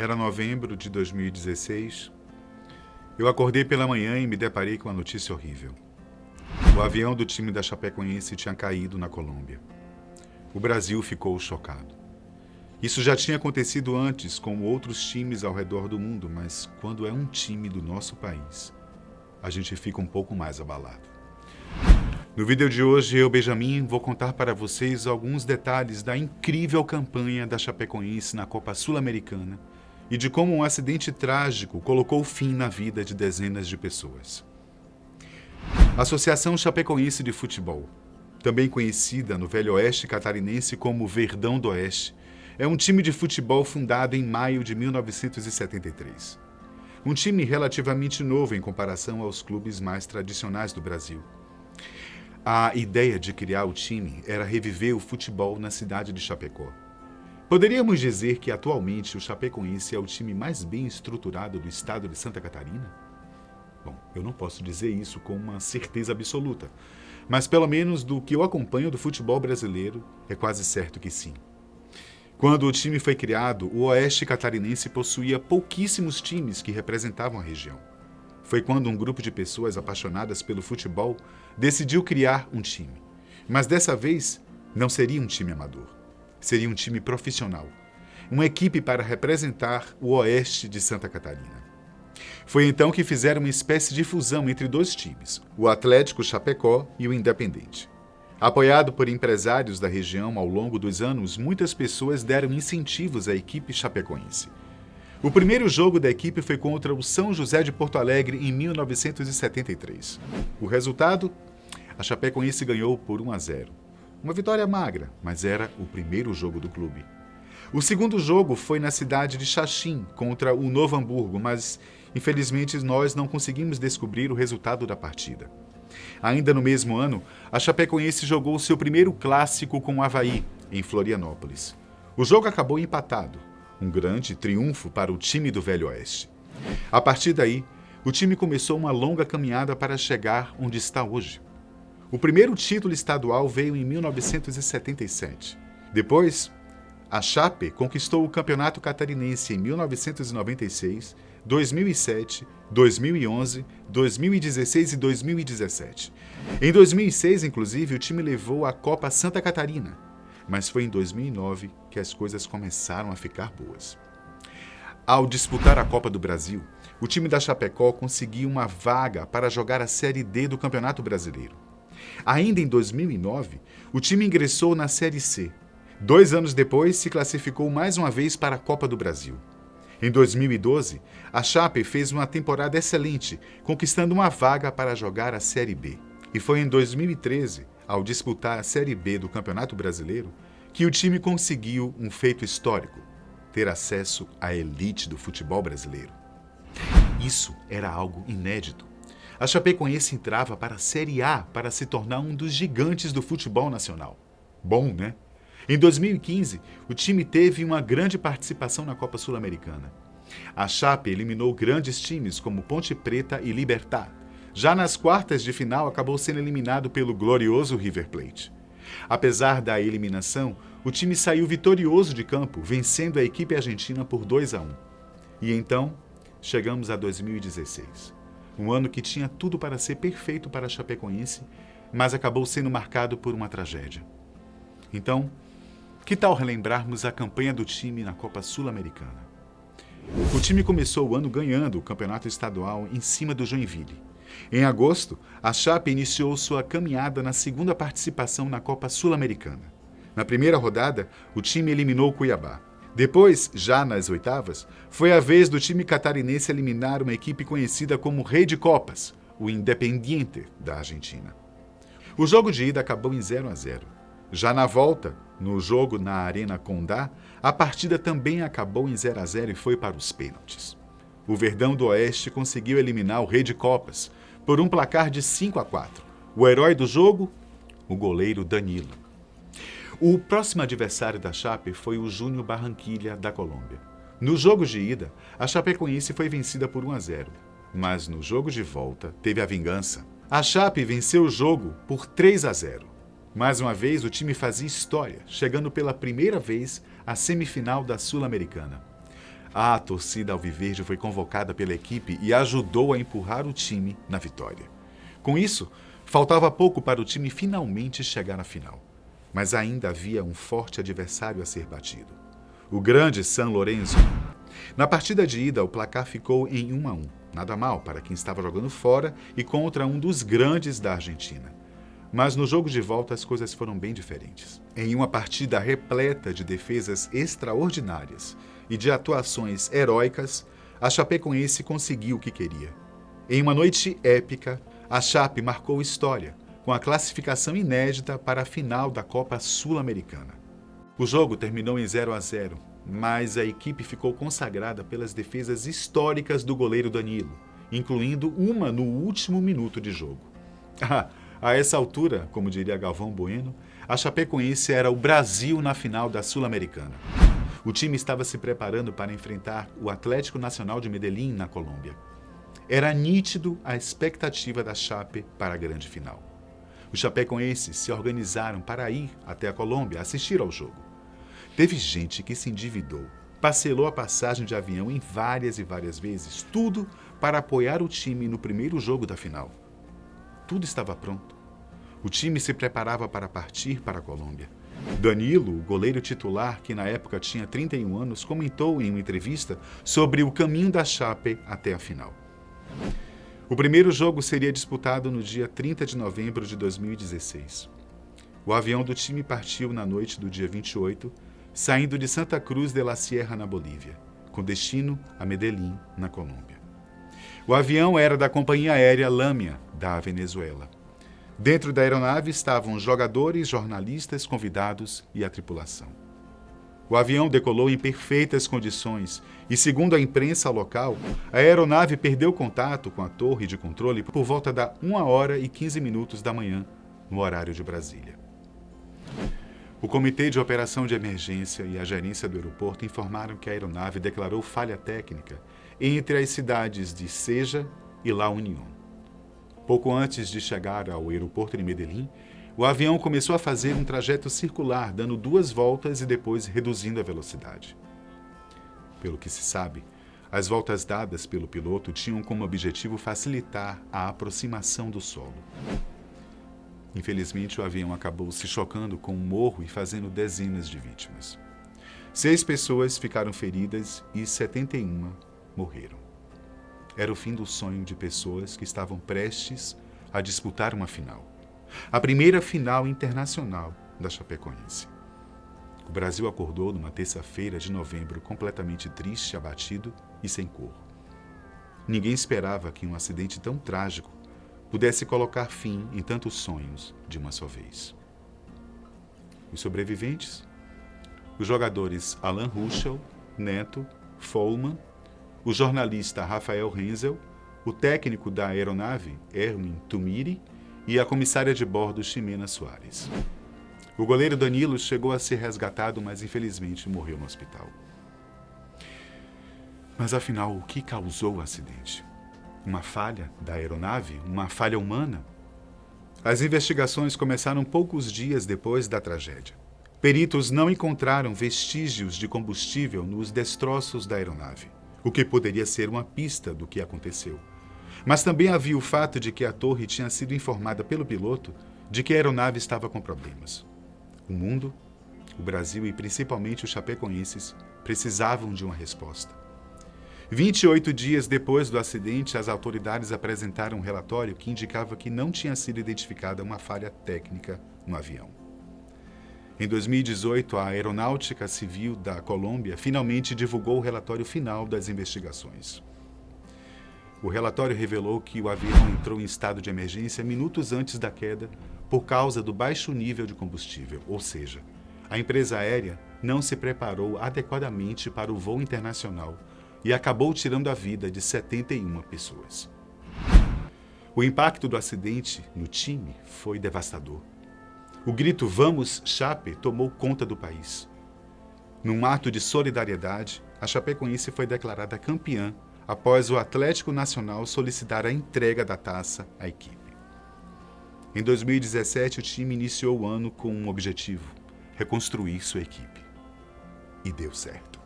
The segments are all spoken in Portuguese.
Era novembro de 2016. Eu acordei pela manhã e me deparei com uma notícia horrível. O avião do time da Chapecoense tinha caído na Colômbia. O Brasil ficou chocado. Isso já tinha acontecido antes com outros times ao redor do mundo, mas quando é um time do nosso país, a gente fica um pouco mais abalado. No vídeo de hoje, eu, Benjamin, vou contar para vocês alguns detalhes da incrível campanha da Chapecoense na Copa Sul-Americana e de como um acidente trágico colocou fim na vida de dezenas de pessoas. A Associação Chapecoense de Futebol, também conhecida no Velho Oeste catarinense como Verdão do Oeste, é um time de futebol fundado em maio de 1973. Um time relativamente novo em comparação aos clubes mais tradicionais do Brasil. A ideia de criar o time era reviver o futebol na cidade de Chapecó. Poderíamos dizer que atualmente o Chapecoense é o time mais bem estruturado do estado de Santa Catarina? Bom, eu não posso dizer isso com uma certeza absoluta, mas pelo menos do que eu acompanho do futebol brasileiro, é quase certo que sim. Quando o time foi criado, o Oeste catarinense possuía pouquíssimos times que representavam a região. Foi quando um grupo de pessoas apaixonadas pelo futebol decidiu criar um time. Mas dessa vez, não seria um time amador. Seria um time profissional. Uma equipe para representar o Oeste de Santa Catarina. Foi então que fizeram uma espécie de fusão entre dois times, o Atlético Chapecó e o Independente. Apoiado por empresários da região ao longo dos anos, muitas pessoas deram incentivos à equipe chapecoense. O primeiro jogo da equipe foi contra o São José de Porto Alegre em 1973. O resultado? A Chapecoense ganhou por 1-0. Uma vitória magra, mas era o primeiro jogo do clube. O segundo jogo foi na cidade de Xaxim contra o Novo Hamburgo, mas infelizmente nós não conseguimos descobrir o resultado da partida. Ainda no mesmo ano, a Chapecoense jogou seu primeiro clássico com o Avaí, em Florianópolis. O jogo acabou empatado. Um grande triunfo para o time do Velho Oeste. A partir daí, o time começou uma longa caminhada para chegar onde está hoje. O primeiro título estadual veio em 1977. Depois, a Chape conquistou o Campeonato Catarinense em 1996, 2007, 2011, 2016 e 2017. Em 2006, inclusive, o time levou a Copa Santa Catarina. Mas foi em 2009 que as coisas começaram a ficar boas. Ao disputar a Copa do Brasil, o time da Chapecó conseguiu uma vaga para jogar a Série D do Campeonato Brasileiro. Ainda em 2009, o time ingressou na Série C. 2 anos depois, se classificou mais uma vez para a Copa do Brasil. Em 2012, a Chape fez uma temporada excelente, conquistando uma vaga para jogar a Série B. E foi em 2013, ao disputar a Série B do Campeonato Brasileiro, que o time conseguiu um feito histórico, ter acesso à elite do futebol brasileiro. Isso era algo inédito. A Chapecoense entrava para a Série A para se tornar um dos gigantes do futebol nacional. Bom, né? Em 2015, o time teve uma grande participação na Copa Sul-Americana. A Chape eliminou grandes times como Ponte Preta e Libertad. Já nas quartas de final, acabou sendo eliminado pelo glorioso River Plate. Apesar da eliminação, o time saiu vitorioso de campo, vencendo a equipe argentina por 2-1. E então, chegamos a 2016. Um ano que tinha tudo para ser perfeito para a Chapecoense, mas acabou sendo marcado por uma tragédia. Então, que tal relembrarmos a campanha do time na Copa Sul-Americana? O time começou o ano ganhando o campeonato estadual em cima do Joinville. Em agosto, a Chape iniciou sua caminhada na segunda participação na Copa Sul-Americana. Na primeira rodada, o time eliminou o Cuiabá. Depois, já nas oitavas, foi a vez do time catarinense eliminar uma equipe conhecida como Rei de Copas, o Independiente da Argentina. O jogo de ida acabou em 0-0. Já na volta, no jogo na Arena Condá, a partida também acabou em 0-0 e foi para os pênaltis. O Verdão do Oeste conseguiu eliminar o Rei de Copas por um placar de 5-4. O herói do jogo? O goleiro Danilo. O próximo adversário da Chape foi o Júnior Barranquilla, da Colômbia. No jogo de ida, a Chapecoense foi vencida por 1-0, mas no jogo de volta teve a vingança. A Chape venceu o jogo por 3-0. Mais uma vez, o time fazia história, chegando pela primeira vez à semifinal da Sul-Americana. A torcida alviverde foi convocada pela equipe e ajudou a empurrar o time na vitória. Com isso, faltava pouco para o time finalmente chegar à final. Mas ainda havia um forte adversário a ser batido: o grande San Lorenzo. Na partida de ida, o placar ficou em 1-1. Nada mal para quem estava jogando fora e contra um dos grandes da Argentina. Mas no jogo de volta as coisas foram bem diferentes. Em uma partida repleta de defesas extraordinárias e de atuações heróicas, a Chapecoense conseguiu o que queria. Em uma noite épica, a Chape marcou história, com a classificação inédita para a final da Copa Sul-Americana. O jogo terminou em 0-0, mas a equipe ficou consagrada pelas defesas históricas do goleiro Danilo, incluindo uma no último minuto de jogo. A essa altura, como diria Galvão Bueno, a Chapecoense era o Brasil na final da Sul-Americana. O time estava se preparando para enfrentar o Atlético Nacional de Medellín, na Colômbia. Era nítido a expectativa da Chape para a grande final. Os chapecoenses se organizaram para ir até a Colômbia assistir ao jogo. Teve gente que se endividou, parcelou a passagem de avião em várias e várias vezes, tudo para apoiar o time no primeiro jogo da final. Tudo estava pronto. O time se preparava para partir para a Colômbia. Danilo, o goleiro titular, que na época tinha 31 anos, comentou em uma entrevista sobre o caminho da Chape até a final. O primeiro jogo seria disputado no dia 30 de novembro de 2016. O avião do time partiu na noite do dia 28, saindo de Santa Cruz de la Sierra, na Bolívia, com destino a Medellín, na Colômbia. O avião era da companhia aérea Lamia, da Venezuela. Dentro da aeronave estavam jogadores, jornalistas, convidados e a tripulação. O avião decolou em perfeitas condições e, segundo a imprensa local, a aeronave perdeu contato com a torre de controle por volta da 1h15 da manhã, no horário de Brasília. O Comitê de Operação de Emergência e a gerência do aeroporto informaram que a aeronave declarou falha técnica entre as cidades de Ceja e La Unión. Pouco antes de chegar ao aeroporto de Medellín, o avião começou a fazer um trajeto circular, dando 2 voltas e depois reduzindo a velocidade. Pelo que se sabe, as voltas dadas pelo piloto tinham como objetivo facilitar a aproximação do solo. Infelizmente, o avião acabou se chocando com um morro e fazendo dezenas de vítimas. 6 pessoas ficaram feridas e 71 morreram. Era o fim do sonho de pessoas que estavam prestes a disputar uma final. A primeira final internacional da Chapecoense. O Brasil acordou numa terça-feira de novembro completamente triste, abatido e sem cor. Ninguém esperava que um acidente tão trágico pudesse colocar fim em tantos sonhos de uma só vez. Os sobreviventes? Os jogadores Alan Ruschel, Neto, Follmann, o jornalista Rafael Renzel, o técnico da aeronave, Erwin Tumiri, e a comissária de bordo, Ximena Soares. O goleiro Danilo chegou a ser resgatado, mas infelizmente morreu no hospital. Mas afinal, o que causou o acidente? Uma falha da aeronave? Uma falha humana? As investigações começaram poucos dias depois da tragédia. Peritos não encontraram vestígios de combustível nos destroços da aeronave, o que poderia ser uma pista do que aconteceu. Mas também havia o fato de que a torre tinha sido informada pelo piloto de que a aeronave estava com problemas. O mundo, o Brasil e principalmente os chapecoenses precisavam de uma resposta. 28 dias depois do acidente, as autoridades apresentaram um relatório que indicava que não tinha sido identificada uma falha técnica no avião. Em 2018, a Aeronáutica Civil da Colômbia finalmente divulgou o relatório final das investigações. O relatório revelou que o avião entrou em estado de emergência minutos antes da queda por causa do baixo nível de combustível, ou seja, a empresa aérea não se preparou adequadamente para o voo internacional e acabou tirando a vida de 71 pessoas. O impacto do acidente no time foi devastador. O grito "Vamos, Chape!" tomou conta do país. Num ato de solidariedade, a Chapecoense foi declarada campeã após o Atlético Nacional solicitar a entrega da taça à equipe. Em 2017, o time iniciou o ano com um objetivo: reconstruir sua equipe. E deu certo.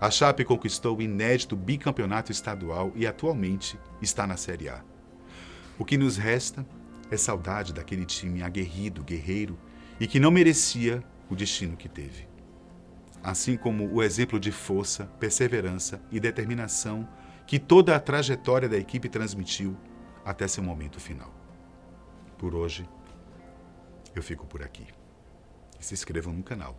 A Chape conquistou o inédito bicampeonato estadual e atualmente está na Série A. O que nos resta é saudade daquele time aguerrido, guerreiro e que não merecia o destino que teve. Assim como o exemplo de força, perseverança e determinação que toda a trajetória da equipe transmitiu até seu momento final. Por hoje, eu fico por aqui. E se inscrevam no canal.